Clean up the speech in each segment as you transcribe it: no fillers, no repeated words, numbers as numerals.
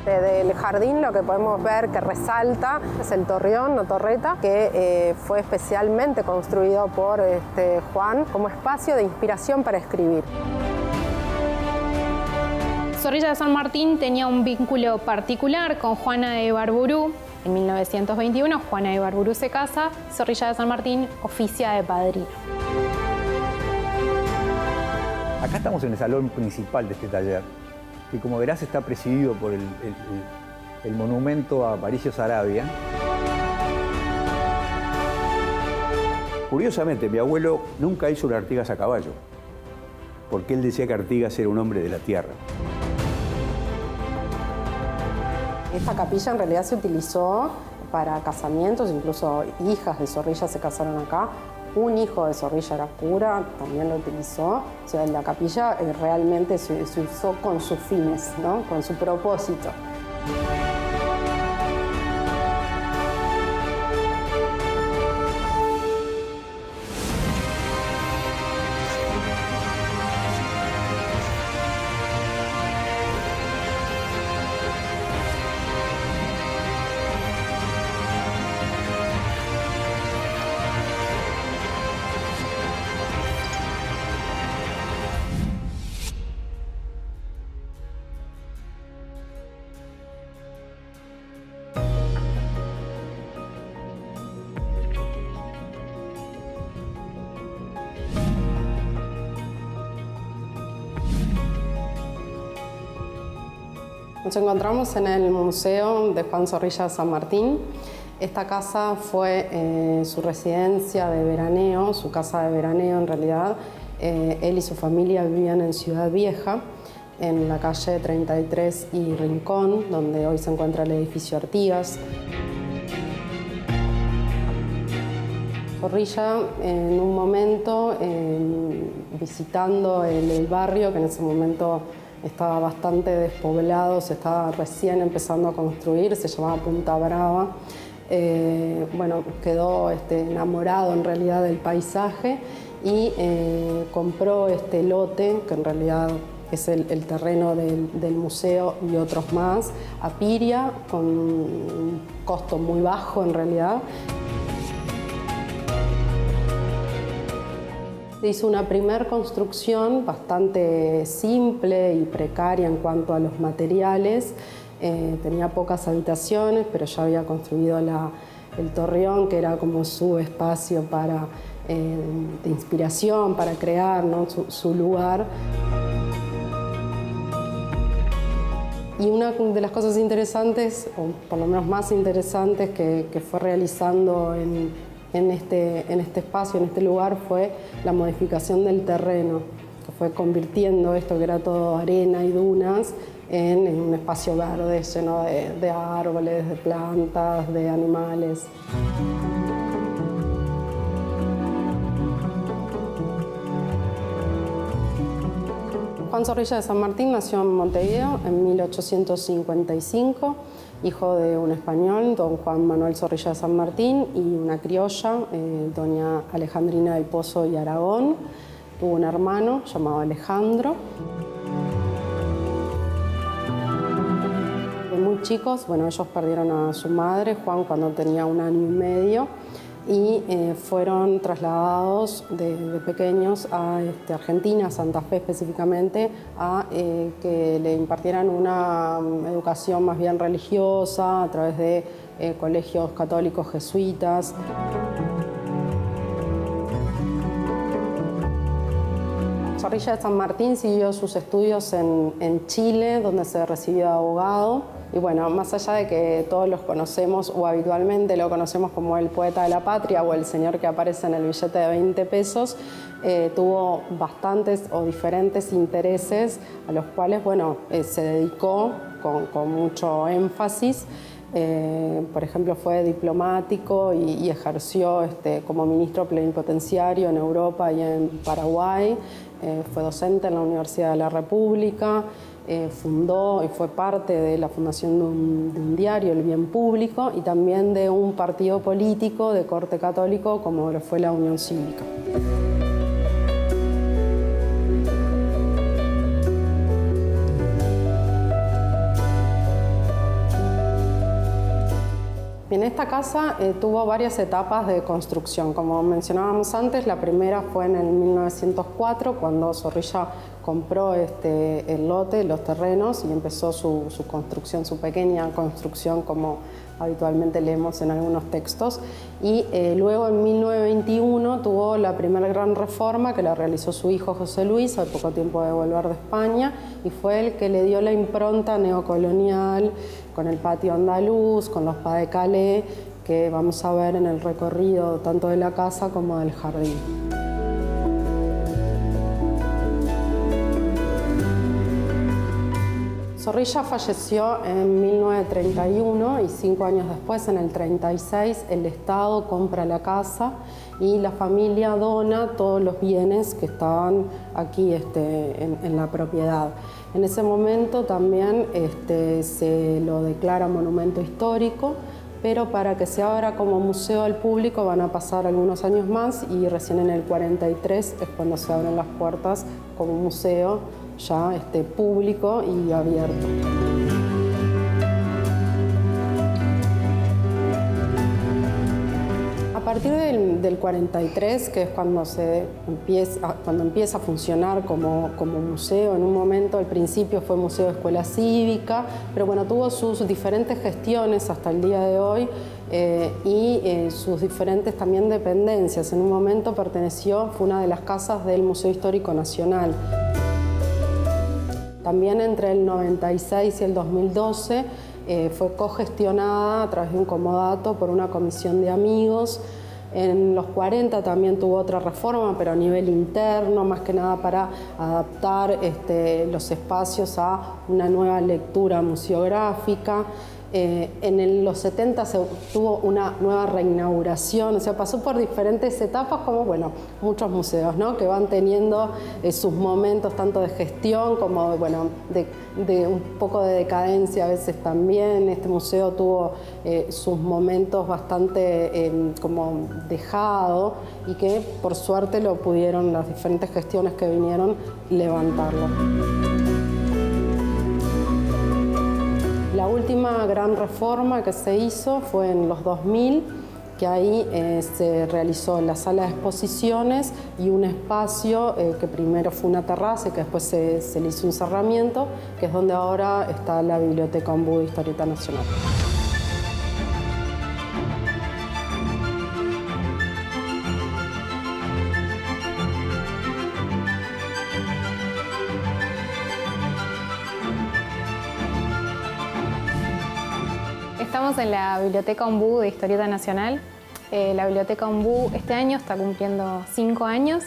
Del jardín lo que podemos ver que resalta es el torreón o torreta, que fue especialmente construido por Juan como espacio de inspiración para escribir. Zorrilla de San Martín tenía un vínculo particular con Juana de Ibarburu. En 1921 Juana de Ibarburu se casa, Zorrilla de San Martín oficia de padrino. Acá estamos en el salón principal de este taller, que como verás está presidido por el monumento a Aparicio Saravia. Curiosamente, mi abuelo nunca hizo una Artigas a caballo, porque él decía que Artigas era un hombre de la tierra. Esta capilla en realidad se utilizó para casamientos, incluso hijas de Zorrilla se casaron acá. Un hijo de Zorrilla era cura, también lo utilizó. O sea, la capilla realmente se usó con sus fines, ¿no? Con su propósito. Nos encontramos en el Museo de Juan Zorrilla de San Martín. Esta casa fue su residencia de veraneo, su casa de veraneo en realidad. Él y su familia vivían en Ciudad Vieja, en la calle 33 y Rincón, donde hoy se encuentra el edificio Artigas. Zorrilla, en un momento, visitando el barrio, que en ese momento estaba bastante despoblado, se estaba recién empezando a construir, se llamaba Punta Brava. Bueno, quedó enamorado en realidad del paisaje y compró este lote, que en realidad es el terreno del museo y otros más, a Piria, con un costo muy bajo en realidad. Se hizo una primera construcción bastante simple y precaria en cuanto a los materiales. Tenía pocas habitaciones, pero ya había construido el torreón, que era como su espacio de inspiración, para crear, ¿no? su lugar. Y una de las cosas interesantes, o por lo menos más interesantes, que fue realizando en este espacio, en este lugar, fue la modificación del terreno, que fue convirtiendo esto que era todo arena y dunas en un espacio verde lleno de árboles, de plantas, de animales. Juan Zorrilla de San Martín nació en Montevideo en 1855, hijo de un español, don Juan Manuel Zorrilla de San Martín, y una criolla, doña Alejandrina del Pozo y Aragón. Tuvo un hermano llamado Alejandro. De muy chicos, bueno, ellos perdieron a su madre, Juan, cuando tenía 1 año y medio, y fueron trasladados de pequeños a Argentina, a Santa Fe específicamente, a que le impartieran una educación más bien religiosa a través de colegios católicos jesuitas. Zorrilla de San Martín siguió sus estudios en Chile, donde se recibió de abogado. Y bueno, más allá de que todos los conocemos, o habitualmente lo conocemos como el poeta de la patria o el señor que aparece en el billete de 20 pesos, tuvo bastantes o diferentes intereses a los cuales, bueno, se dedicó con mucho énfasis. Por ejemplo, fue diplomático y ejerció como ministro plenipotenciario en Europa y en Paraguay. Fue docente en la Universidad de la República. Fundó y fue parte de la fundación de un diario, El Bien Público, y también de un partido político de corte católico como lo fue la Unión Cívica. esta casa tuvo varias etapas de construcción. Como mencionábamos antes, la primera fue en el 1904, cuando Zorrilla compró el lote, los terrenos, y empezó su construcción, su pequeña construcción, como habitualmente leemos en algunos textos. Y luego en 1921 tuvo la primera gran reforma, que la realizó su hijo José Luis al poco tiempo de volver de España, y fue el que le dio la impronta neocolonial, con el patio andaluz, con los pas de Calais, que vamos a ver en el recorrido tanto de la casa como del jardín. Zorrilla falleció en 1931 y 5 años después, en el 36, el Estado compra la casa y la familia dona todos los bienes que estaban aquí en la propiedad. En ese momento también se lo declara monumento histórico, pero para que se abra como museo al público van a pasar algunos años más, y recién en el 43 es cuando se abren las puertas como museo ya público y abierto. A partir del 43, que es cuando empieza a funcionar como museo, en un momento al principio fue museo de escuela cívica, pero bueno, tuvo sus diferentes gestiones hasta el día de hoy, y sus diferentes también dependencias. En un momento fue una de las casas del Museo Histórico Nacional. También entre el 96 y el 2012 fue cogestionada a través de un comodato por una comisión de amigos. En los 40 también tuvo otra reforma, pero a nivel interno, más que nada para adaptar los espacios a una nueva lectura museográfica. En los 70 se tuvo una nueva reinauguración, o sea, pasó por diferentes etapas, como bueno, muchos museos, ¿no?, que van teniendo sus momentos tanto de gestión como de un poco de decadencia a veces también. Este museo tuvo sus momentos bastante como dejado, y que por suerte lo pudieron, las diferentes gestiones que vinieron, levantarlo. La última gran reforma que se hizo fue en los 2000, que ahí se realizó la sala de exposiciones y un espacio que primero fue una terraza y que después se le hizo un cerramiento, que es donde ahora está la Biblioteca Ombú de Historieta Nacional. Estamos en la Biblioteca Ombú de Historieta Nacional. La Biblioteca Ombú este año está cumpliendo 5 años.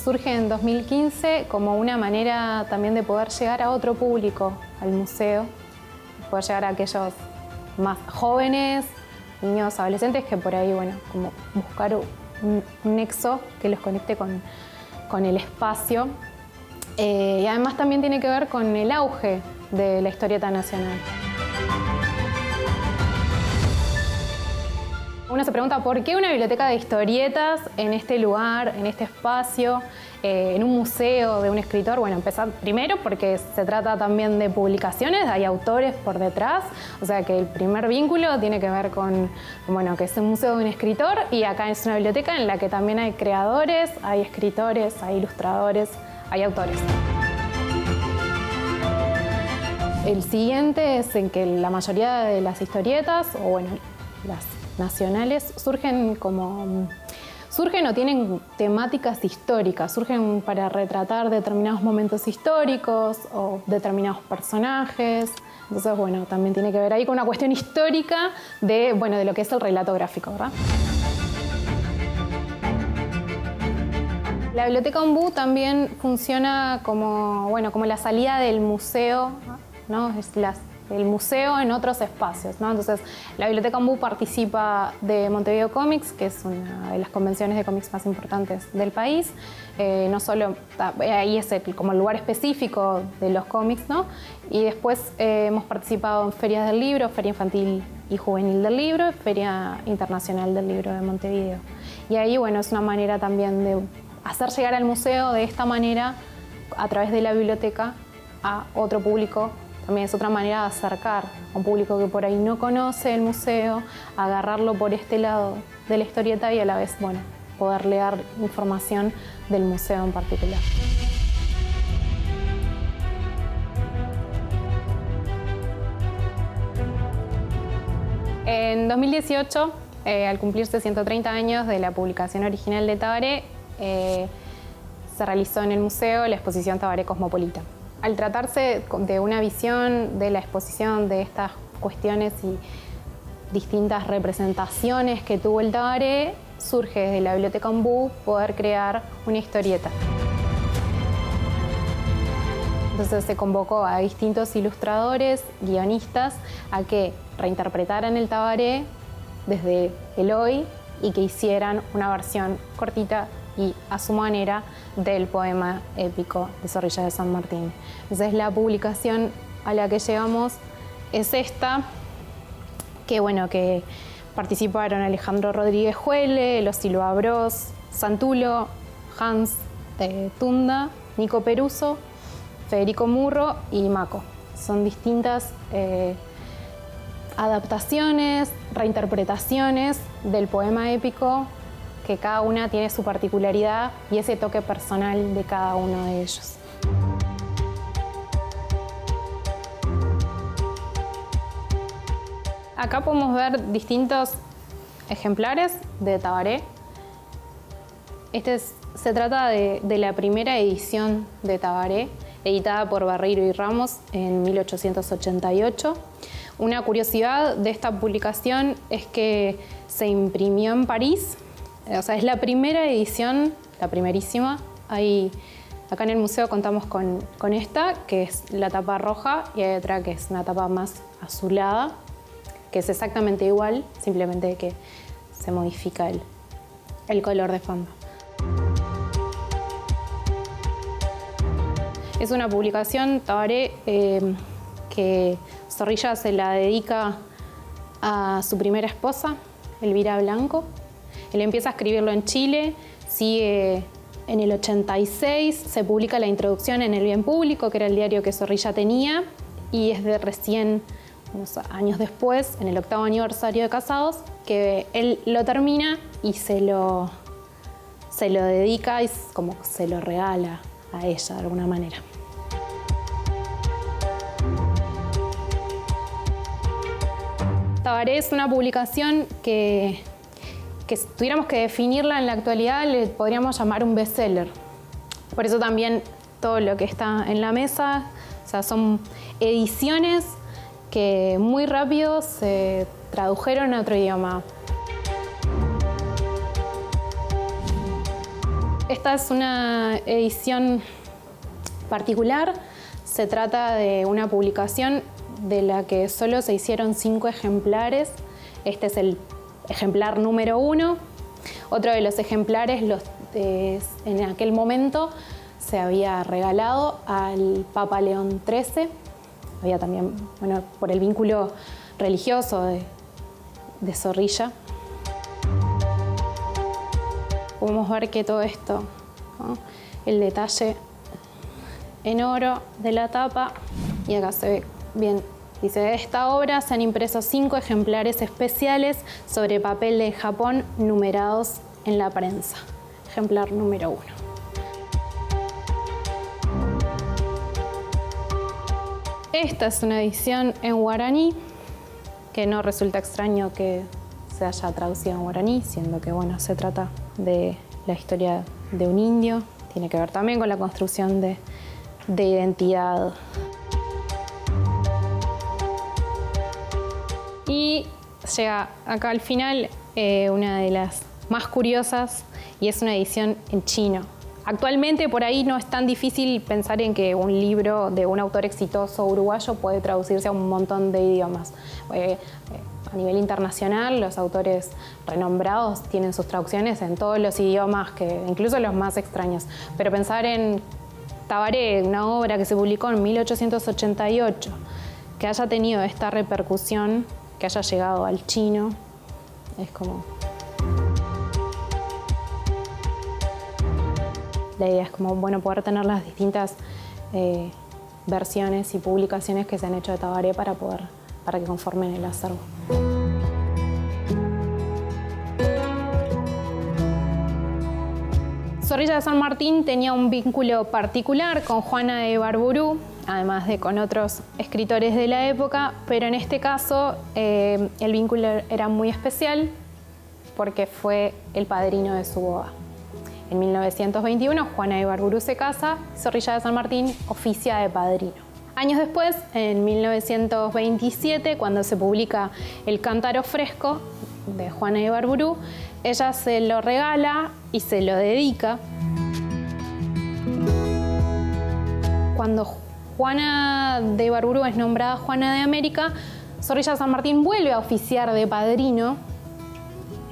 Surge en 2015 como una manera también de poder llegar a otro público al museo, poder llegar a aquellos más jóvenes, niños, adolescentes, que por ahí, como buscar un nexo que los conecte con el espacio. Y además también tiene que ver con el auge de la historieta nacional. Uno se pregunta por qué una biblioteca de historietas en este lugar, en este espacio, en un museo de un escritor. Bueno, empezar primero porque se trata también de publicaciones, hay autores por detrás, o sea que el primer vínculo tiene que ver con que es un museo de un escritor, y acá es una biblioteca en la que también hay creadores, hay escritores, hay ilustradores, hay autores. El siguiente es en que la mayoría de las historietas, o las nacionales, surgen o tienen temáticas históricas, surgen para retratar determinados momentos históricos o determinados personajes. Entonces, también tiene que ver ahí con una cuestión histórica de lo que es el relato gráfico, ¿verdad? La Biblioteca Ombú también funciona como la salida del museo, ¿no? Es el museo en otros espacios, ¿no? Entonces, la Biblioteca Ombú participa de Montevideo Comics, que es una de las convenciones de cómics más importantes del país. No solo, ahí es como el lugar específico de los cómics, ¿no? Y después hemos participado en ferias del libro, Feria Infantil y Juvenil del Libro, Feria Internacional del Libro de Montevideo. Y ahí, es una manera también de hacer llegar al museo de esta manera, a través de la biblioteca, a otro público también es otra manera de acercar a un público que por ahí no conoce el museo, agarrarlo por este lado de la historieta y a la vez, bueno, poderle dar información del museo en particular. En 2018, al cumplirse 130 años de la publicación original de Tabaré, se realizó en el museo la exposición Tabaré Cosmopolita. Al tratarse de una visión de la exposición de estas cuestiones y distintas representaciones que tuvo el Tabaré, surge desde la Biblioteca Ombú poder crear una historieta. Entonces se convocó a distintos ilustradores, guionistas, a que reinterpretaran el Tabaré desde el hoy y que hicieran una versión cortita y a su manera del poema épico de Zorrilla de San Martín. Entonces la publicación a la que llegamos es esta, que participaron Alejandro Rodríguez Juele, los Silva Bros, Santulo, Hans Tunda, Nico Peruso, Federico Murro y Maco. Son distintas adaptaciones, reinterpretaciones del poema épico, que cada una tiene su particularidad y ese toque personal de cada uno de ellos. Acá podemos ver distintos ejemplares de Tabaré. Se trata de la primera edición de Tabaré, editada por Barreiro y Ramos en 1888. Una curiosidad de esta publicación es que se imprimió en París, o sea, es la primera edición, la primerísima. Acá en el museo contamos con esta, que es la tapa roja, y hay otra que es una tapa más azulada, que es exactamente igual, simplemente que se modifica el color de fondo. Es una publicación, Tabaré, que Zorrilla se la dedica a su primera esposa, Elvira Blanco. Él empieza a escribirlo en Chile, sigue en el 86, se publica la introducción en El Bien Público, que era el diario que Zorrilla tenía, y es de recién, unos años después, en el 8º aniversario de casados, que él lo termina y se lo dedica y como se lo regala a ella de alguna manera. Tabaré es una publicación que si tuviéramos que definirla en la actualidad le podríamos llamar un bestseller. Por eso también todo lo que está en la mesa, o sea, son ediciones que muy rápido se tradujeron a otro idioma. Esta es una edición particular, se trata de una publicación de la que solo se hicieron 5 ejemplares. Este es el ejemplar número 1. Otro de los ejemplares en aquel momento se había regalado al Papa León XIII. Había también, por el vínculo religioso de Zorrilla. Podemos ver que todo esto, ¿no? El detalle en oro de la tapa, y acá se ve bien. Dice, de esta obra se han impreso 5 ejemplares especiales sobre papel de Japón numerados en la prensa. Ejemplar número 1. Esta es una edición en guaraní, que no resulta extraño que se haya traducido en guaraní, siendo que se trata de la historia de un indio. Tiene que ver también con la construcción de identidad. Y llega acá al final una de las más curiosas, y es una edición en chino. Actualmente por ahí no es tan difícil pensar en que un libro de un autor exitoso uruguayo puede traducirse a un montón de idiomas. A nivel internacional, los autores renombrados tienen sus traducciones en todos los idiomas, incluso los más extraños. Pero pensar en Tabaré, una obra que se publicó en 1888, que haya tenido esta repercusión, que haya llegado al chino, es como... La idea es como, poder tener las distintas versiones y publicaciones que se han hecho de Tabaré para que conformen el acervo. Zorrilla de San Martín tenía un vínculo particular con Juana de Ibarburu, además de con otros escritores de la época, pero en este caso el vínculo era muy especial porque fue el padrino de su boda. En 1921, Juana de Ibarburu se casa, Zorrilla de San Martín oficia de padrino. Años después, en 1927, cuando se publica El Cántaro Fresco de Juana de Ibarburu, ella se lo regala y se lo dedica. Cuando Juana de Ibarburu es nombrada Juana de América, Zorrilla de San Martín vuelve a oficiar de padrino.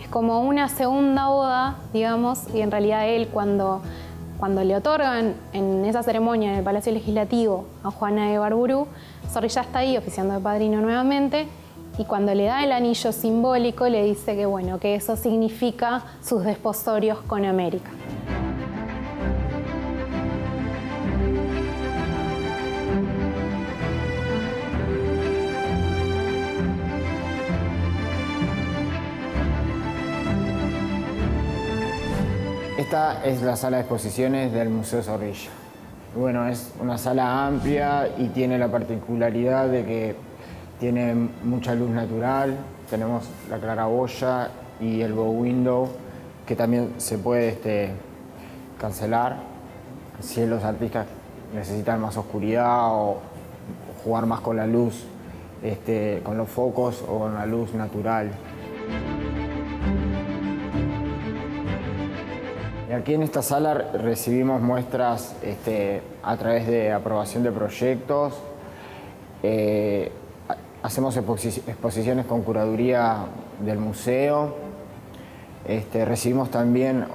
Es como una segunda boda, digamos, y en realidad él cuando le otorgan en esa ceremonia en el Palacio Legislativo a Juana de Ibarburu, Zorrilla está ahí oficiando de padrino nuevamente, y cuando le da el anillo simbólico le dice que, bueno, que eso significa sus desposorios con América. Esta es la sala de exposiciones del Museo Zorrilla. Bueno, es una sala amplia y tiene la particularidad de que tiene mucha luz natural. Tenemos la claraboya y el bow window, que también se puede cancelar si los artistas necesitan más oscuridad o jugar más con la luz, con los focos o con la luz natural. Y aquí en esta sala recibimos muestras a través de aprobación de proyectos. Hacemos exposiciones con curaduría del museo. Recibimos también,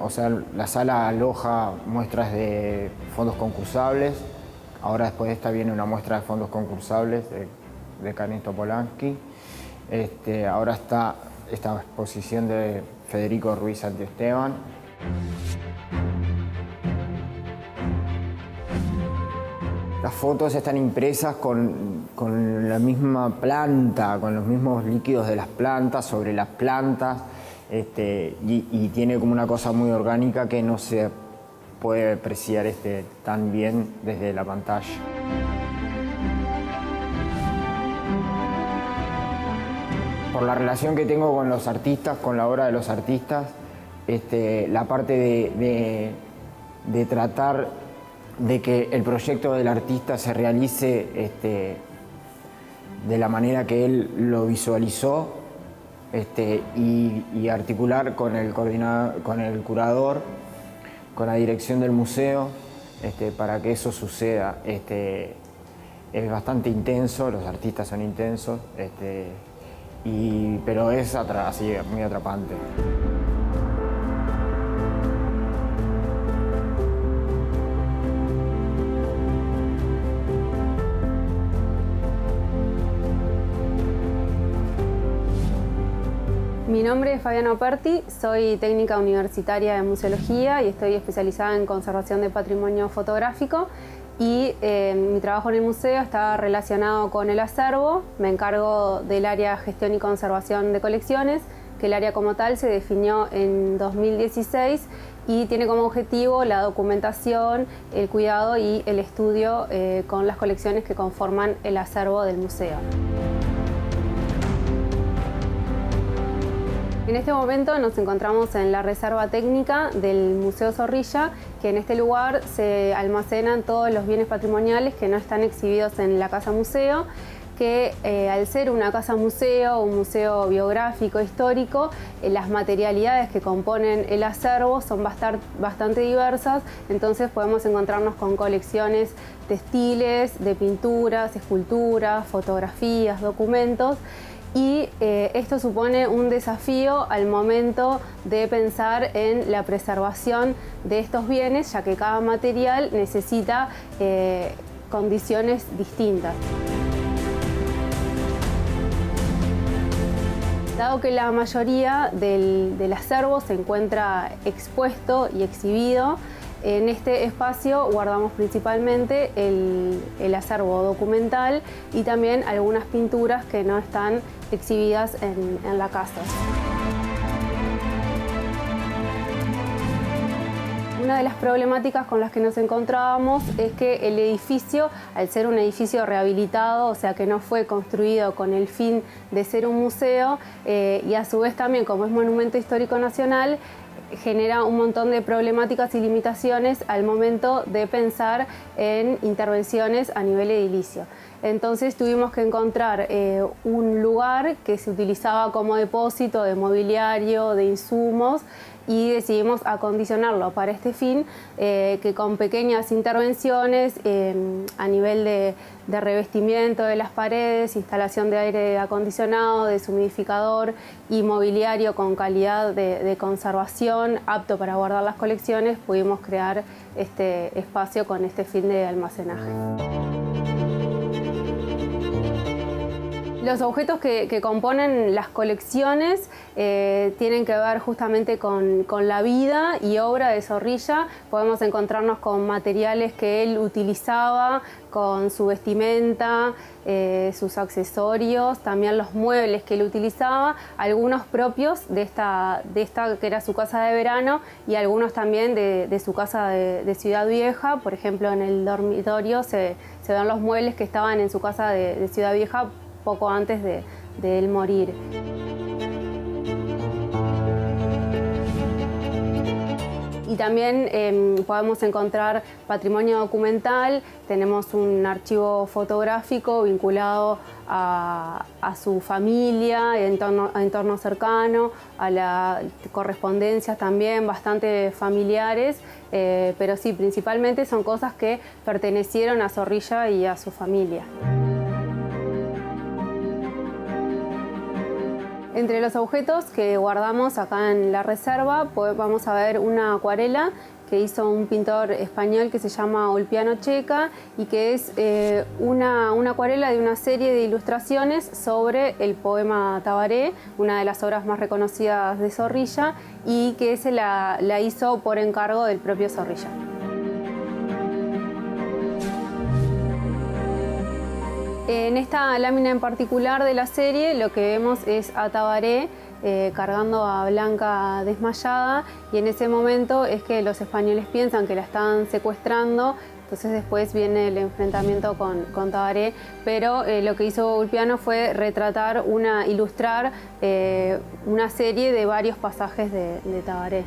la sala aloja muestras de fondos concursables. Ahora después de esta viene una muestra de fondos concursables de Karin Topolansky. Ahora está esta exposición de Federico Ruiz Santiesteban. Las fotos están impresas con la misma planta, con los mismos líquidos de las plantas, sobre las plantas, y tiene como una cosa muy orgánica que no se puede apreciar tan bien desde la pantalla. Por la relación que tengo con los artistas, con la obra de los artistas, la parte de tratar de que el proyecto del artista se realice de la manera que él lo visualizó, y articular con el coordinador, con el curador, con la dirección del museo, para que eso suceda. Es bastante intenso, los artistas son intensos, pero es así, muy atrapante. Mi nombre es Fabiana Operti, soy técnica universitaria de museología y estoy especializada en conservación de patrimonio fotográfico, y mi trabajo en el museo está relacionado con el acervo. Me encargo del área gestión y conservación de colecciones, que el área como tal se definió en 2016 y tiene como objetivo la documentación, el cuidado y el estudio con las colecciones que conforman el acervo del museo. En este momento nos encontramos en la reserva técnica del Museo Zorrilla, que en este lugar se almacenan todos los bienes patrimoniales que no están exhibidos en la Casa Museo, que al ser una casa museo, un museo biográfico, histórico, las materialidades que componen el acervo son bastante diversas, entonces podemos encontrarnos con colecciones textiles, de pinturas, esculturas, fotografías, documentos. Y esto supone un desafío al momento de pensar en la preservación de estos bienes, ya que cada material necesita condiciones distintas. Dado que la mayoría del acervo se encuentra expuesto y exhibido, En este espacio guardamos principalmente el acervo documental y también algunas pinturas que no están exhibidas en la casa. Una de las problemáticas con las que nos encontrábamos es que el edificio, al ser un edificio rehabilitado, o sea que no fue construido con el fin de ser un museo, y a su vez también como es Monumento Histórico Nacional, genera un montón de problemáticas y limitaciones al momento de pensar en intervenciones a nivel edilicio. Entonces tuvimos que encontrar un lugar que se utilizaba como depósito de mobiliario, de insumos, y decidimos acondicionarlo para este fin, que con pequeñas intervenciones a nivel de revestimiento de las paredes, instalación de aire acondicionado, deshumidificador y mobiliario con calidad de conservación, apto para guardar las colecciones, pudimos crear este espacio con este fin de almacenaje. Los objetos que componen las colecciones tienen que ver justamente con la vida y obra de Zorrilla. Podemos encontrarnos con materiales que él utilizaba, con su vestimenta, sus accesorios, también los muebles que él utilizaba, algunos propios de esta que era su casa de verano y algunos también de su casa de Ciudad Vieja. Por ejemplo, en el dormitorio se ven los muebles que estaban en su casa de Ciudad Vieja poco antes de él morir. Y también podemos encontrar patrimonio documental, tenemos un archivo fotográfico vinculado a su familia, entorno cercano, a las correspondencias también bastante familiares, pero sí, principalmente son cosas que pertenecieron a Zorrilla y a su familia. Entre los objetos que guardamos acá en la reserva vamos a ver una acuarela que hizo un pintor español que se llama Ulpiano Checa y que es una acuarela de una serie de ilustraciones sobre el poema Tabaré, una de las obras más reconocidas de Zorrilla, y que la hizo por encargo del propio Zorrilla. En esta lámina en particular de la serie lo que vemos es a Tabaré cargando a Blanca desmayada, y en ese momento es que los españoles piensan que la están secuestrando, entonces después viene el enfrentamiento con Tabaré, pero lo que hizo Ulpiano fue ilustrar una serie de varios pasajes de Tabaré.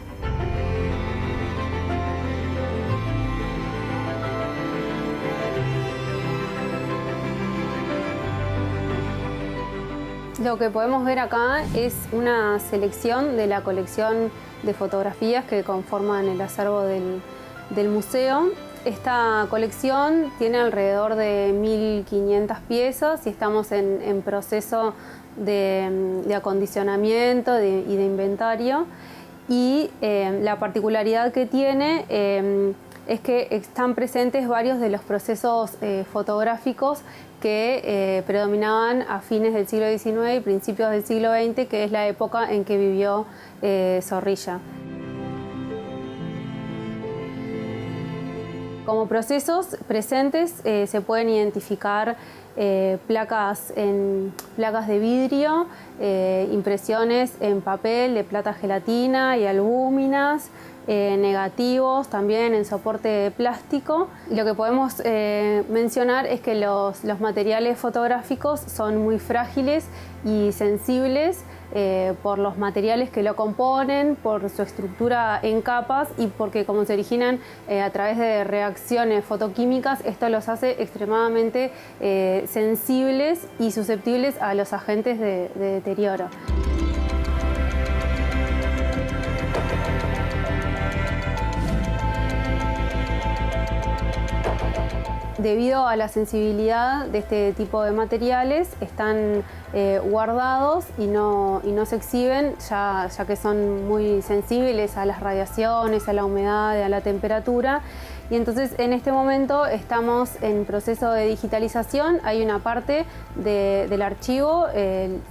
Lo que podemos ver acá es una selección de la colección de fotografías que conforman el acervo del museo. Esta colección tiene alrededor de 1.500 piezas y estamos en proceso de acondicionamiento y de inventario. Y la particularidad que tiene es que están presentes varios de los procesos fotográficos que predominaban a fines del siglo XIX y principios del siglo XX, que es la época en que vivió Zorrilla. Como procesos presentes se pueden identificar placas de vidrio, impresiones en papel de plata gelatina y albúminas, negativos también en soporte de plástico. Lo que podemos mencionar es que los materiales fotográficos son muy frágiles y sensibles por los materiales que lo componen, por su estructura en capas y porque como se originan a través de reacciones fotoquímicas, esto los hace extremadamente sensibles y susceptibles a los agentes de deterioro. debido a la sensibilidad de este tipo de materiales, están guardados y no se exhiben, ya que son muy sensibles a las radiaciones, a la humedad, a la temperatura. Y entonces en este momento estamos en proceso de digitalización. Hay una parte del archivo,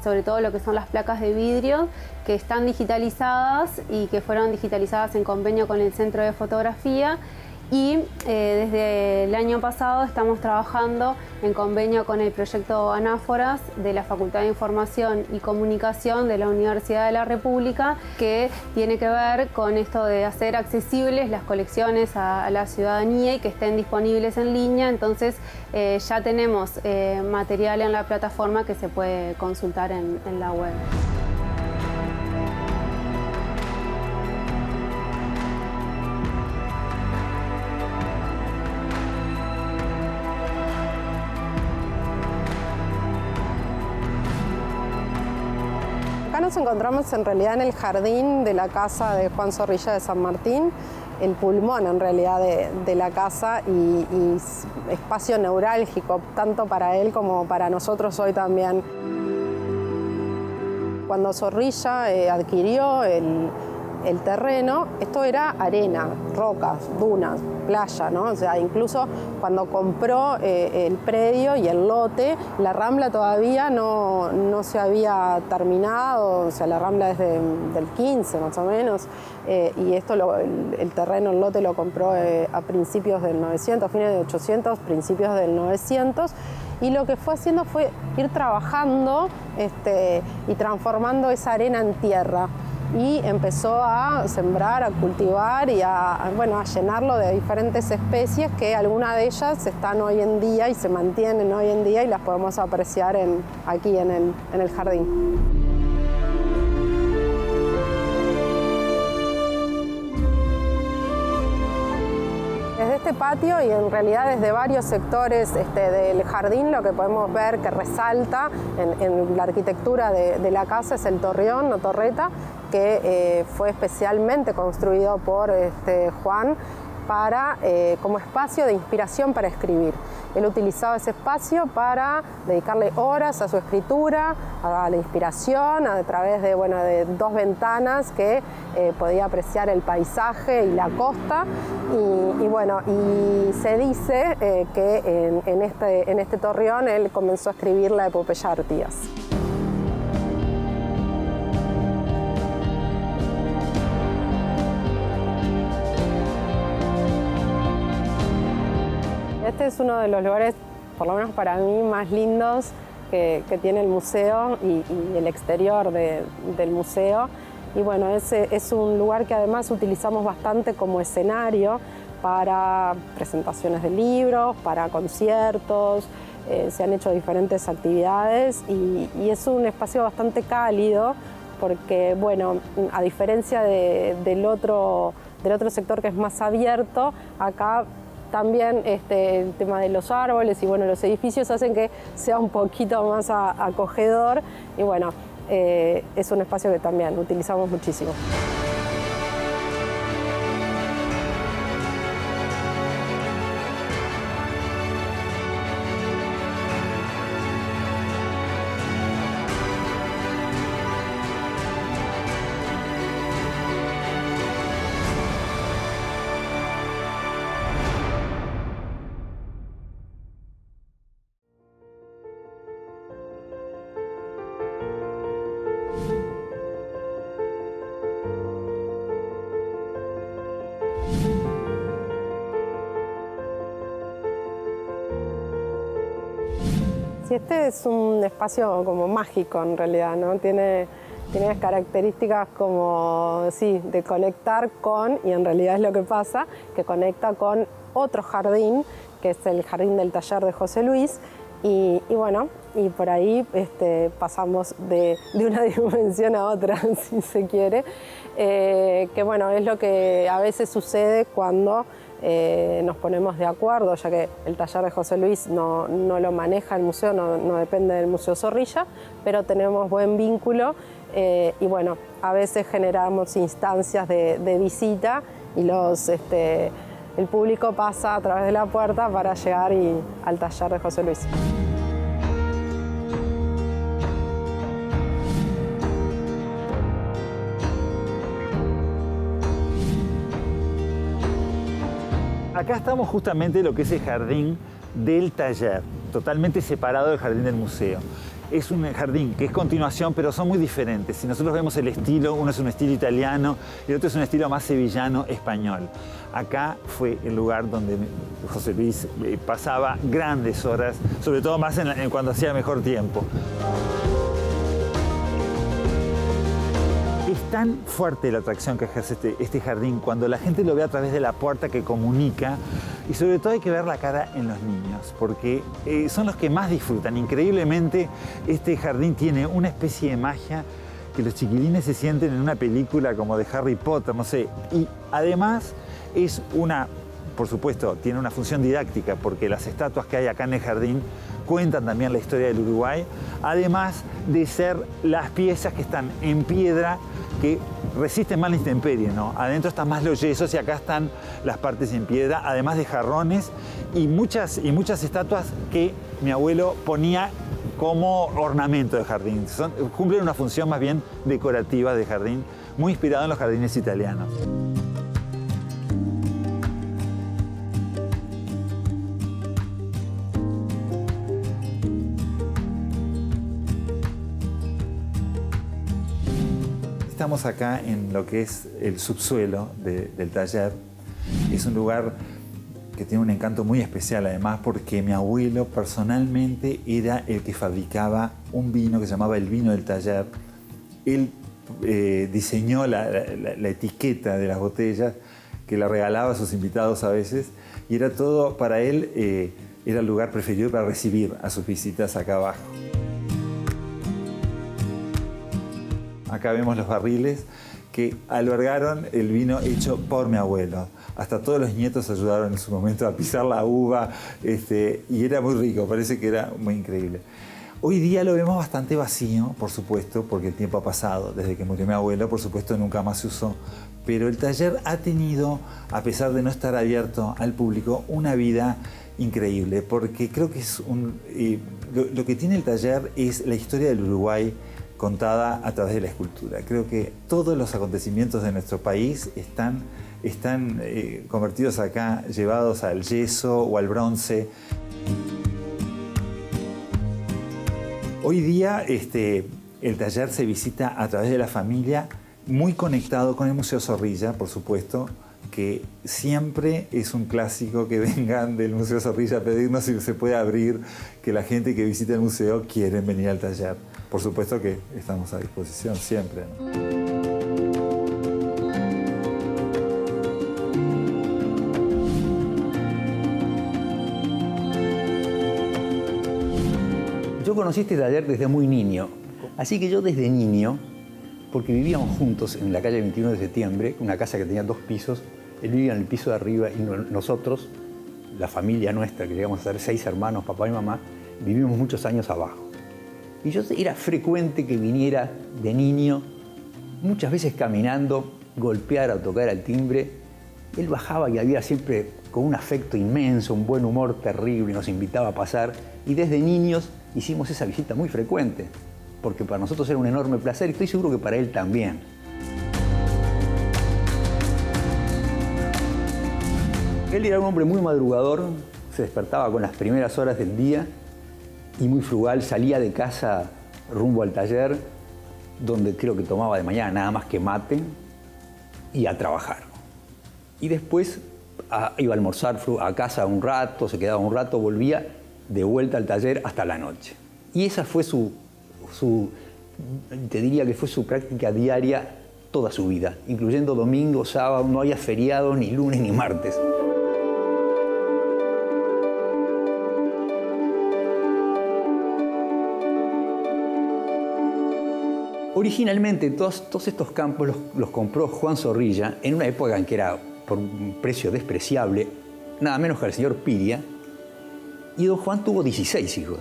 sobre todo lo que son las placas de vidrio, que están digitalizadas y que fueron digitalizadas en convenio con el Centro de Fotografía. Y desde el año pasado estamos trabajando en convenio con el proyecto Anáforas de la Facultad de Información y Comunicación de la Universidad de la República, que tiene que ver con esto de hacer accesibles las colecciones a la ciudadanía y que estén disponibles en línea. Entonces ya tenemos material en la plataforma que se puede consultar en la web. Acá nos encontramos en realidad en el jardín de la casa de Juan Zorrilla de San Martín, el pulmón en realidad de la casa y espacio neurálgico, tanto para él como para nosotros hoy también. Cuando Zorrilla adquirió el terreno, esto era arena, rocas, dunas, playa, ¿no? O sea, incluso cuando compró el predio y el lote, la Rambla todavía no se había terminado, o sea, la Rambla es del 15 más o menos, y esto el terreno, el lote lo compró a principios del 900, fines de 800, principios del 900, y lo que fue haciendo fue ir trabajando y transformando esa arena en tierra. Y empezó a sembrar, a cultivar y a llenarlo de diferentes especies que algunas de ellas están hoy en día y se mantienen hoy en día y las podemos apreciar aquí en el jardín. Desde este patio y en realidad desde varios sectores del jardín lo que podemos ver que resalta en la arquitectura de la casa es el torreón o torreta, que fue especialmente construido por Juan como espacio de inspiración para escribir. Él utilizaba ese espacio para dedicarle horas a su escritura, a la inspiración, a través de dos ventanas que podía apreciar el paisaje y la costa. Y se dice que en este torreón él comenzó a escribir la epopeya de Artigas. Este es uno de los lugares, por lo menos para mí, más lindos que tiene el museo y el exterior del museo. Y bueno, es un lugar que además utilizamos bastante como escenario para presentaciones de libros, para conciertos, se han hecho diferentes actividades y es un espacio bastante cálido porque, bueno, a diferencia del otro sector que es más abierto, acá también el tema de los árboles y los edificios hacen que sea un poquito más acogedor y es un espacio que también utilizamos muchísimo. Sí, este es un espacio como mágico en realidad, ¿no? Tiene características como, sí, de conectar con, y en realidad es lo que pasa, que conecta con otro jardín, que es el jardín del taller de José Luis, y por ahí pasamos de una dimensión a otra, si se quiere, que es lo que a veces sucede cuando nos ponemos de acuerdo, ya que el taller de José Luis no lo maneja el museo, no depende del Museo Zorrilla, pero tenemos buen vínculo a veces generamos instancias de visita y el público pasa a través de la puerta para llegar al taller de José Luis. Acá estamos justamente en lo que es el jardín del taller, totalmente separado del jardín del museo. Es un jardín que es continuación, pero son muy diferentes. Si nosotros vemos el estilo, uno es un estilo italiano y el otro es un estilo más sevillano español. Acá fue el lugar donde José Luis pasaba grandes horas, sobre todo más cuando hacía mejor tiempo. Es tan fuerte la atracción que ejerce este jardín cuando la gente lo ve a través de la puerta que comunica, y sobre todo hay que ver la cara en los niños porque son los que más disfrutan. Increíblemente este jardín tiene una especie de magia que los chiquilines se sienten en una película como de Harry Potter, no sé, y además es por supuesto, tiene una función didáctica porque las estatuas que hay acá en el jardín cuentan también la historia del Uruguay, además de ser las piezas que están en piedra que resisten más la intemperie, ¿no? Adentro están más los yesos y acá están las partes en piedra, además de jarrones y muchas estatuas que mi abuelo ponía como ornamento de jardín. Cumplen una función más bien decorativa de jardín, muy inspirado en los jardines italianos. Estamos acá en lo que es el subsuelo del taller. Es un lugar que tiene un encanto muy especial, además, porque mi abuelo personalmente era el que fabricaba un vino que se llamaba el vino del taller. Él diseñó la etiqueta de las botellas, que la regalaba a sus invitados a veces, y era todo, para él, era el lugar preferido para recibir a sus visitas acá abajo. Acá vemos los barriles que albergaron el vino hecho por mi abuelo. Hasta todos los nietos ayudaron en su momento a pisar la uva, y era muy rico, parece que era muy increíble. Hoy día lo vemos bastante vacío, por supuesto, porque el tiempo ha pasado. Desde que murió mi abuelo, por supuesto, nunca más se usó. Pero el taller ha tenido, a pesar de no estar abierto al público, una vida increíble, porque creo que lo que tiene el taller es la historia del Uruguay contada a través de la escultura. Creo que todos los acontecimientos de nuestro país están convertidos acá, llevados al yeso o al bronce. Hoy día el taller se visita a través de la familia, muy conectado con el Museo Zorrilla, por supuesto, que siempre es un clásico que vengan del Museo Zorrilla a pedirnos si se puede abrir, que la gente que visita el museo quiere venir al taller. Por supuesto que estamos a disposición siempre, ¿no? Yo conocí este taller desde muy niño, así que yo desde niño, porque vivíamos juntos en la calle 21 de septiembre, una casa que tenía 2 pisos, él vivía en el piso de arriba y nosotros, la familia nuestra, que llegamos a ser 6 hermanos, papá y mamá, vivimos muchos años abajo. Y era frecuente que viniera de niño, muchas veces caminando, golpear o tocar al timbre. Él bajaba y había siempre con un afecto inmenso, un buen humor terrible, nos invitaba a pasar. Y desde niños hicimos esa visita muy frecuente, porque para nosotros era un enorme placer y estoy seguro que para él también. Él era un hombre muy madrugador, se despertaba con las primeras horas del día y muy frugal, salía de casa rumbo al taller, donde creo que tomaba de mañana nada más que mate y a trabajar. Y después iba a almorzar a casa un rato, se quedaba un rato, volvía de vuelta al taller hasta la noche. Y esa fue te diría que fue su práctica diaria toda su vida, incluyendo domingo, sábado, no había feriados ni lunes ni martes. Originalmente todos estos campos los compró Juan Zorrilla en una época en que era por un precio despreciable, nada menos que al señor Piria, y don Juan tuvo 16 hijos.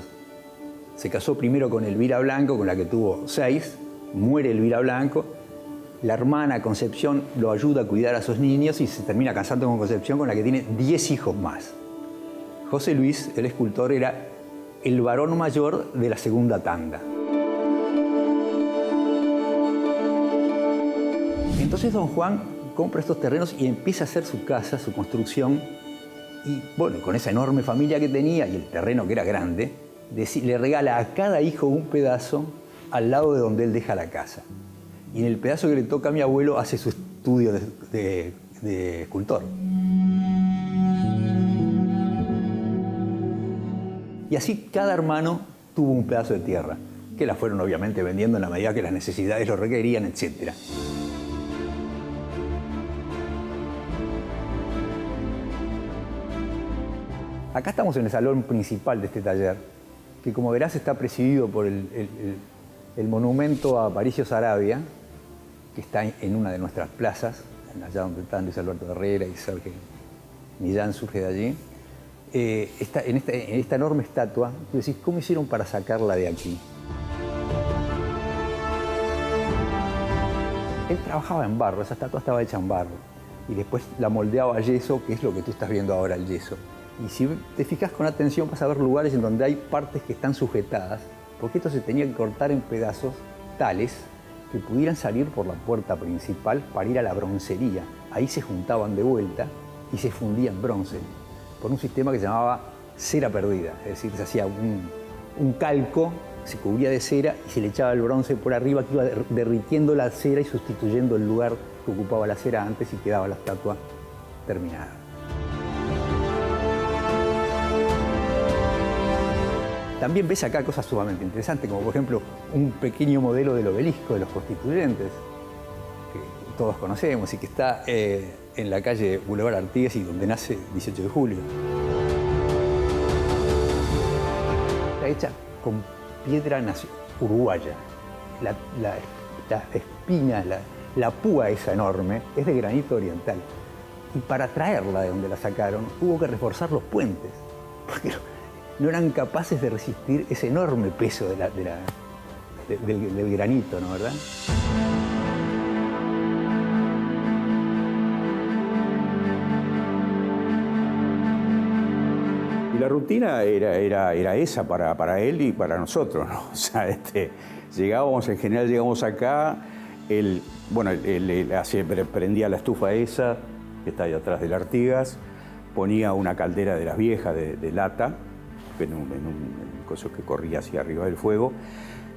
Se casó primero con Elvira Blanco, con la que tuvo 6, muere Elvira Blanco, La hermana Concepción lo ayuda a cuidar a sus niños y se termina casando con Concepción, con la que tiene 10 hijos más. José Luis, el escultor, era el varón mayor de la segunda tanda. Entonces don Juan compra estos terrenos y empieza a hacer su casa, su construcción. Y bueno, con esa enorme familia que tenía y el terreno que era grande, le regala a cada hijo un pedazo al lado de donde él deja la casa. Y en el pedazo que le toca a mi abuelo hace su estudio de escultor. Y así cada hermano tuvo un pedazo de tierra, que la fueron obviamente vendiendo en la medida que las necesidades lo requerían, etc. Acá estamos en el salón principal de este taller, que como verás está presidido por el monumento a Aparicio Saravia, que está en una de nuestras plazas, allá donde están Luis Alberto Herrera y Sergio Millán surge de allí. En esta enorme estatua, tú decís, ¿cómo hicieron para sacarla de aquí? Él trabajaba en barro, esa estatua estaba hecha en barro, y después la moldeaba a yeso, que es lo que tú estás viendo ahora, el yeso. Y si te fijas con atención vas a ver lugares en donde hay partes que están sujetadas, porque esto se tenía que cortar en pedazos tales que pudieran salir por la puerta principal para ir a la broncería. Ahí se juntaban de vuelta y se fundían bronce por un sistema que se llamaba cera perdida. Es decir, se hacía un calco, se cubría de cera y se le echaba el bronce por arriba que iba derritiendo la cera y sustituyendo el lugar que ocupaba la cera antes y quedaba la estatua terminada. También ves acá cosas sumamente interesantes, como por ejemplo un pequeño modelo del obelisco de los Constituyentes, que todos conocemos y que está en la calle Boulevard Artigas y donde nace 18 de julio. Está hecha con piedra uruguaya. La espina, la púa esa enorme, es de granito oriental. Y para traerla de donde la sacaron, hubo que reforzar los puentes, porque no eran capaces de resistir ese enorme peso del granito, ¿no? ¿Verdad? Y la rutina era esa para él y para nosotros, ¿no? O sea, en general llegamos acá, él prendía la estufa esa, que está ahí atrás del Artigas, ponía una caldera de las viejas de lata, en un coso que corría hacia arriba del fuego.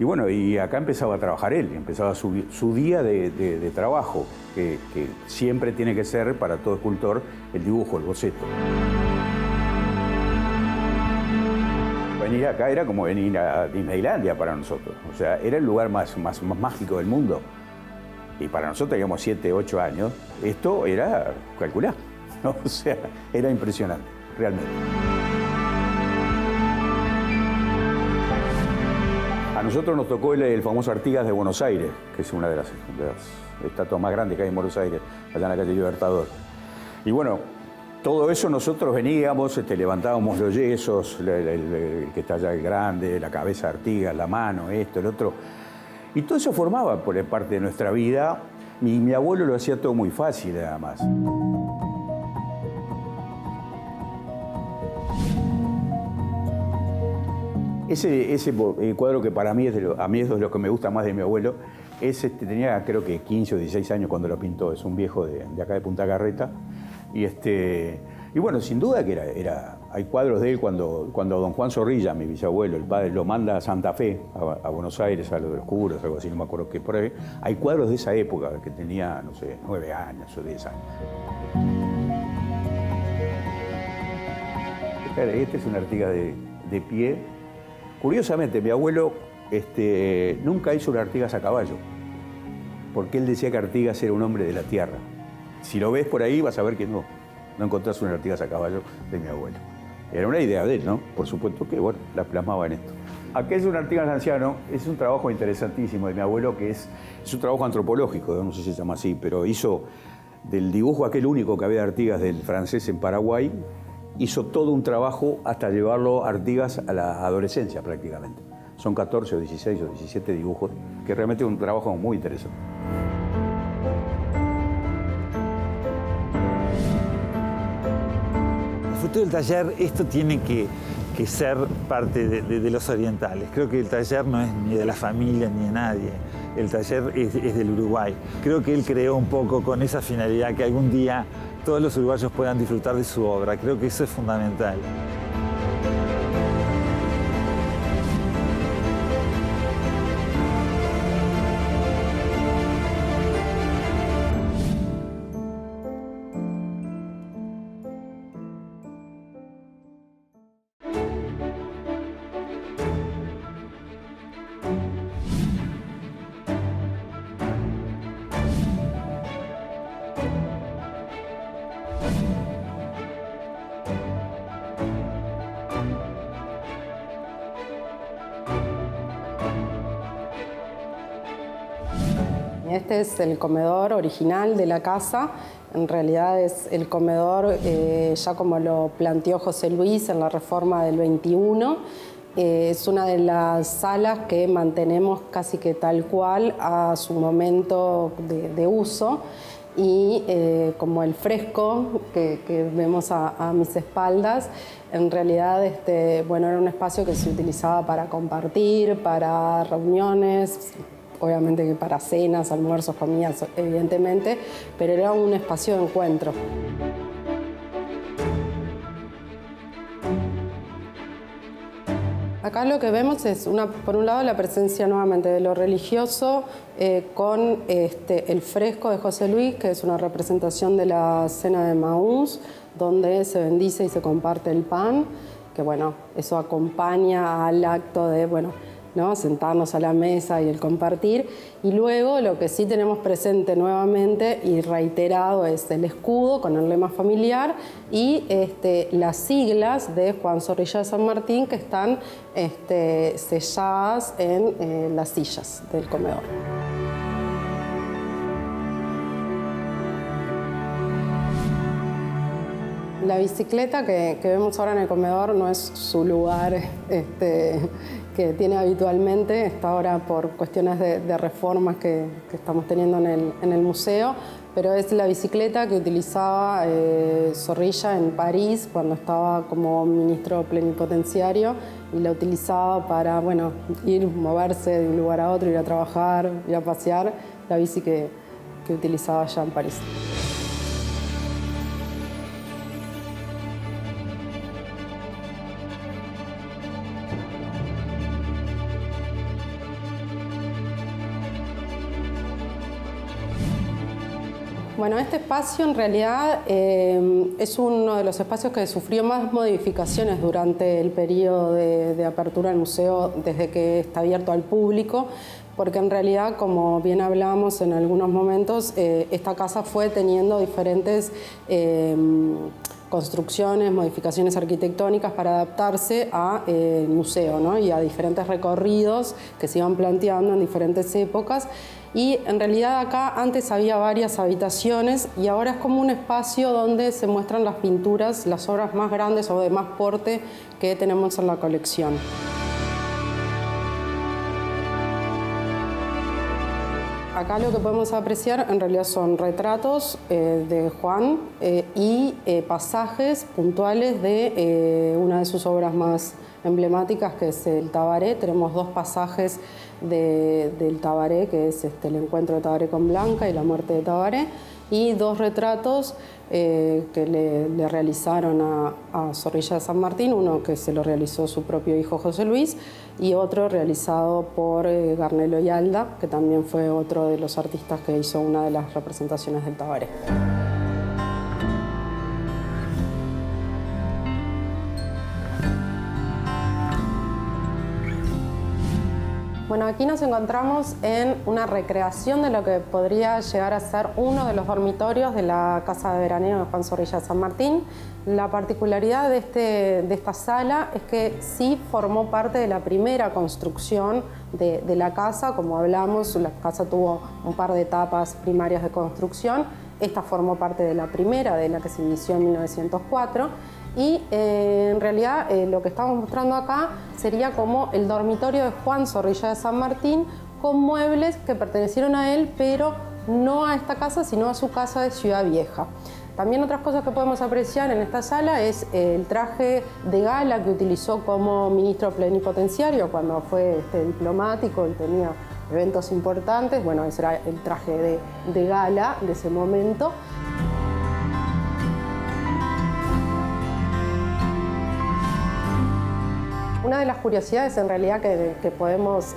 Y bueno, y acá empezaba a trabajar él, empezaba su día de trabajo, que siempre tiene que ser, para todo escultor, el dibujo, el boceto. Venir acá era como venir a Disneylandia para nosotros. O sea, era el lugar más mágico del mundo. Y para nosotros, teníamos 7, 8 años, esto era calcular, ¿no? O sea, era impresionante, realmente. A nosotros nos tocó el famoso Artigas de Buenos Aires, que es una de las estatuas más grandes que hay en Buenos Aires, allá en la calle Libertador. Y bueno, todo eso nosotros veníamos, levantábamos los yesos, el que está allá el grande, la cabeza de Artigas, la mano, esto, el otro. Y todo eso formaba por parte de nuestra vida. Mi abuelo lo hacía todo muy fácil, además. Ese cuadro que para mí es de lo que me gusta más de mi abuelo, tenía creo que 15 o 16 años cuando lo pintó, es un viejo de acá de Punta Carreta. Y bueno, sin duda que hay cuadros de él cuando don Juan Zorrilla, mi bisabuelo, el padre, lo manda a Santa Fe, a Buenos Aires, a lo de los curos, algo así, no me acuerdo qué por ahí. Hay cuadros de esa época, que tenía, no sé, 9 años o 10 años. Este es un Artigas de pie. Curiosamente, mi abuelo nunca hizo un Artigas a caballo, porque él decía que Artigas era un hombre de la tierra. Si lo ves por ahí vas a ver que no encontrás un Artigas a caballo de mi abuelo. Era una idea de él, ¿no? Por supuesto que, bueno, la plasmaba en esto. Aquel es un Artigas anciano, es un trabajo interesantísimo de mi abuelo, que es un trabajo antropológico, no sé si se llama así, pero hizo del dibujo aquel único que había de Artigas del francés en Paraguay, hizo todo un trabajo hasta llevarlo Artigas a la adolescencia prácticamente. Son 14 o 16 o 17 dibujos, que realmente es un trabajo muy interesante. dentro del taller esto tiene que ser parte de los orientales. Creo que el taller no es ni de la familia ni de nadie. El taller es del Uruguay. Creo que él creó un poco con esa finalidad que algún día todos los uruguayos puedan disfrutar de su obra. Creo que eso es fundamental. Este es el comedor original de la casa. En realidad es el comedor ya como lo planteó José Luis en la reforma del 21. Es una de las salas que mantenemos casi que tal cual a su momento de uso. Y como el fresco que vemos a mis espaldas, en realidad bueno, era un espacio que se utilizaba para compartir, para reuniones, obviamente que para cenas, almuerzos, comidas, evidentemente, pero era un espacio de encuentro. Acá lo que vemos es, por un lado, la presencia nuevamente de lo religioso con el fresco de José Luis, que es una representación de la cena de Maús, donde se bendice y se comparte el pan, que bueno, eso acompaña al acto de, bueno, ¿no? Sentarnos a la mesa y el compartir. Y luego lo que sí tenemos presente nuevamente y reiterado es el escudo con el lema familiar y las siglas de Juan Zorrilla de San Martín que están selladas en las sillas del comedor. La bicicleta que vemos ahora en el comedor no es su lugar que tiene habitualmente, está ahora por cuestiones de reformas que estamos teniendo en el museo, pero es la bicicleta que utilizaba Zorrilla en París cuando estaba como ministro plenipotenciario y la utilizaba para, bueno, moverse de un lugar a otro, ir a trabajar, ir a pasear, la bici que utilizaba allá en París. Bueno, este espacio en realidad es uno de los espacios que sufrió más modificaciones durante el periodo de apertura del museo desde que está abierto al público, porque en realidad, como bien hablábamos en algunos momentos, esta casa fue teniendo diferentes construcciones, modificaciones arquitectónicas para adaptarse al museo, ¿no? Y a diferentes recorridos que se iban planteando en diferentes épocas. Y en realidad acá antes había varias habitaciones y ahora es como un espacio donde se muestran las pinturas, las obras más grandes o de más porte que tenemos en la colección. Acá lo que podemos apreciar en realidad son retratos de Juan y pasajes puntuales de una de sus obras más emblemáticas, que es el Tabaré. Tenemos dos pasajes del Tabaré, que es el encuentro de Tabaré con Blanca y la muerte de Tabaré, y dos retratos que le realizaron a Zorrilla de San Martín, uno que se lo realizó su propio hijo José Luis y otro realizado por Garnelo y Alda, que también fue otro de los artistas que hizo una de las representaciones del Tabaré. Bueno, aquí nos encontramos en una recreación de lo que podría llegar a ser uno de los dormitorios de la casa de veraneo de Juan Zorrilla de San Martín. La particularidad de esta sala es que sí formó parte de la primera construcción de la casa. Como hablamos, la casa tuvo un par de etapas primarias de construcción. Esta formó parte de la primera, de la que se inició en 1904. Y en realidad lo que estamos mostrando acá sería como el dormitorio de Juan Zorrilla de San Martín con muebles que pertenecieron a él, pero no a esta casa, sino a su casa de Ciudad Vieja. También otras cosas que podemos apreciar en esta sala es el traje de gala que utilizó como ministro plenipotenciario cuando fue diplomático y tenía eventos importantes. Bueno, ese era el traje de gala de ese momento. Una de las curiosidades en realidad que podemos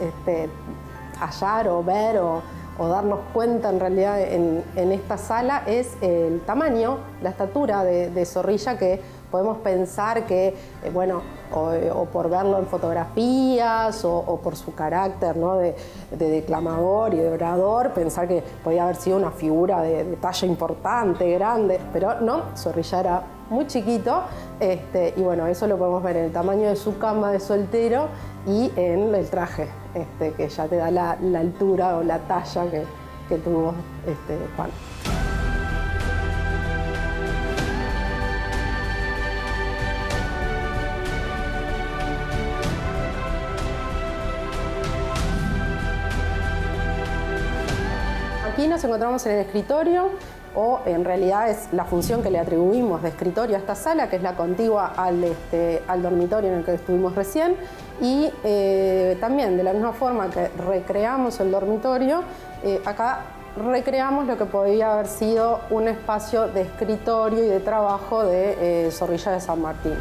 hallar o ver o darnos cuenta en realidad en esta sala es el tamaño, la estatura de Zorrilla, que podemos pensar que, bueno, o por verlo en fotografías o por su carácter, ¿no?, de declamador y de orador, pensar que podía haber sido una figura de talla importante, grande, pero no, Zorrilla era muy chiquito, y bueno, eso lo podemos ver en el tamaño de su cama de soltero y en el traje, que ya te da la altura o la talla que tuvo Juan. Aquí nos encontramos en el escritorio, o en realidad es la función que le atribuimos de escritorio a esta sala, que es la contigua al dormitorio en el que estuvimos recién, y también de la misma forma que recreamos el dormitorio, acá recreamos lo que podría haber sido un espacio de escritorio y de trabajo de Zorrilla de San Martín.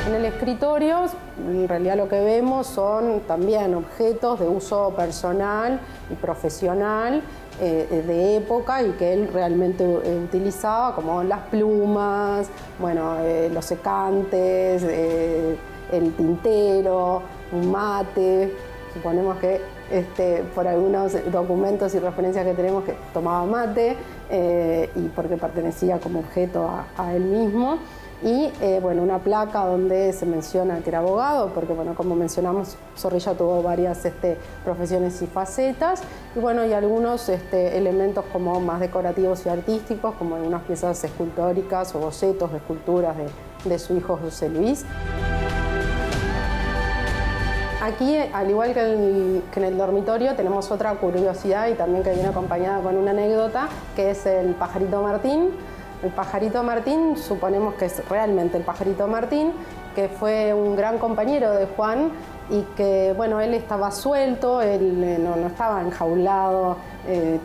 En el escritorio, en realidad lo que vemos son también objetos de uso personal y profesional de época y que él realmente utilizaba, como las plumas, bueno, los secantes, el tintero, un mate. Suponemos que por algunos documentos y referencias que tenemos que tomaba mate y porque pertenecía como objeto a él mismo. Y bueno, una placa donde se menciona que era abogado, porque bueno, como mencionamos, Zorrilla tuvo varias profesiones y facetas, y bueno, y algunos elementos como más decorativos y artísticos, como algunas piezas escultóricas o bocetos de esculturas de su hijo José Luis. Aquí, al igual que en el dormitorio, tenemos otra curiosidad y también que viene acompañada con una anécdota, que es el pajarito Martín. El pajarito Martín, suponemos que es realmente el pajarito Martín, que fue un gran compañero de Juan y que, bueno, él estaba suelto, él no estaba enjaulado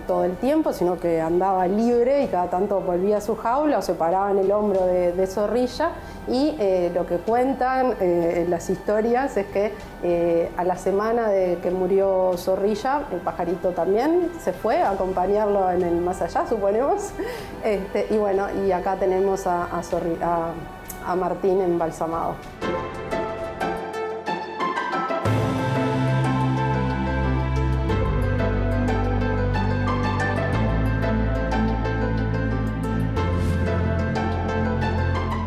todo el tiempo, sino que andaba libre y cada tanto volvía a su jaula o se paraba en el hombro de Zorrilla. Y lo que cuentan las historias es que a la semana de que murió Zorrilla, el pajarito también se fue a acompañarlo en el más allá, suponemos. Y bueno, y acá tenemos a Martín embalsamado.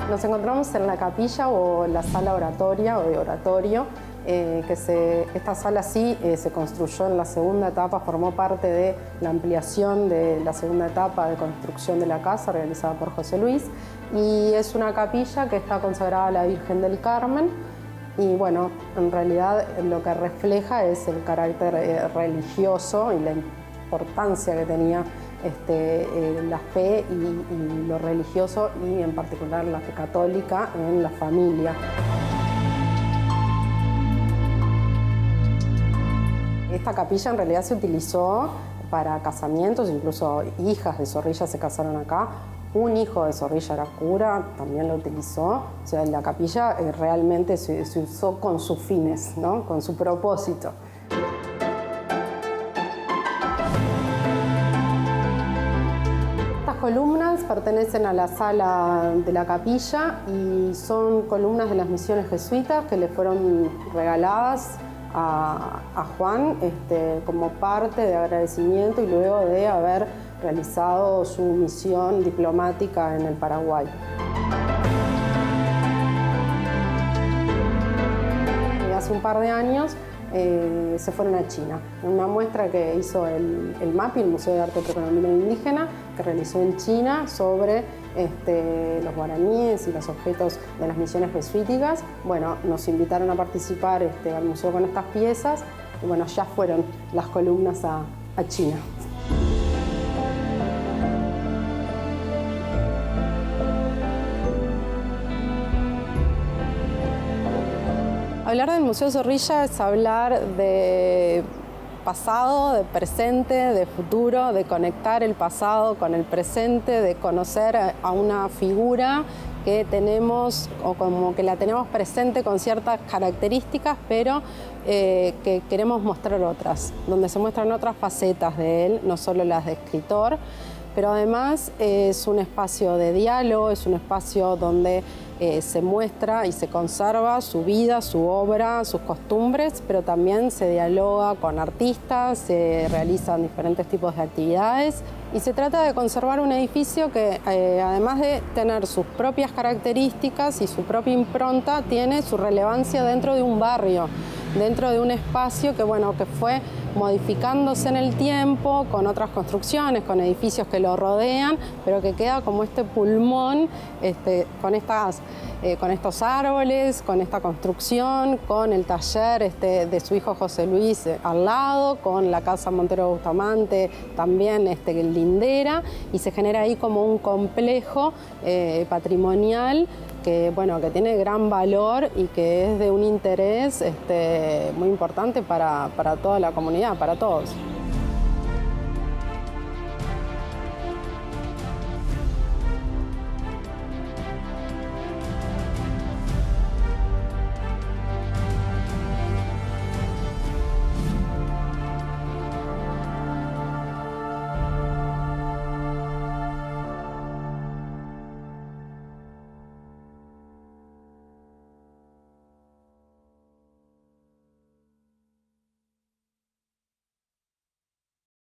Nos encontramos en la capilla o la sala oratoria o de oratorio, esta sala sí se construyó en la segunda etapa, formó parte de la ampliación de la segunda etapa de construcción de la casa realizada por José Luis, y es una capilla que está consagrada a la Virgen del Carmen. Y bueno, en realidad lo que refleja es el carácter religioso y la importancia que tenía la fe y lo religioso, y en particular la fe católica en la familia. Esta capilla en realidad se utilizó para casamientos, incluso hijas de Zorrilla se casaron acá. Un hijo de Zorrilla era cura, también lo utilizó. O sea, la capilla realmente se usó con sus fines, ¿no?, con su propósito. Estas columnas pertenecen a la sala de la capilla y son columnas de las misiones jesuitas que le fueron regaladas a Juan como parte de agradecimiento y luego de haber realizado su misión diplomática en el Paraguay. Hace un par de años se fueron a China, en una muestra que hizo el MAPI, el Museo de Arte Precolombino e Indígena, que realizó en China sobre los guaraníes y los objetos de las misiones jesuíticas. Bueno, nos invitaron a participar al museo con estas piezas y bueno, ya fueron las columnas a China. Hablar del Museo Zorrilla es hablar de pasado, de presente, de futuro, de conectar el pasado con el presente, de conocer a una figura que tenemos o como que la tenemos presente con ciertas características, pero que queremos mostrar otras, donde se muestran otras facetas de él, no solo las de escritor, pero además es un espacio de diálogo, es un espacio donde se muestra y se conserva su vida, su obra, sus costumbres, pero también se dialoga con artistas, se realizan diferentes tipos de actividades y se trata de conservar un edificio que además de tener sus propias características y su propia impronta, tiene su relevancia dentro de un barrio, dentro de un espacio que, bueno, que fue modificándose en el tiempo con otras construcciones, con edificios que lo rodean, pero que queda como este pulmón con estos árboles, con esta construcción, con el taller de su hijo José Luis al lado, con la casa Montero Bustamante también lindera, y se genera ahí como un complejo patrimonial que, bueno, que tiene gran valor y que es de un interés muy importante para toda la comunidad, para todos.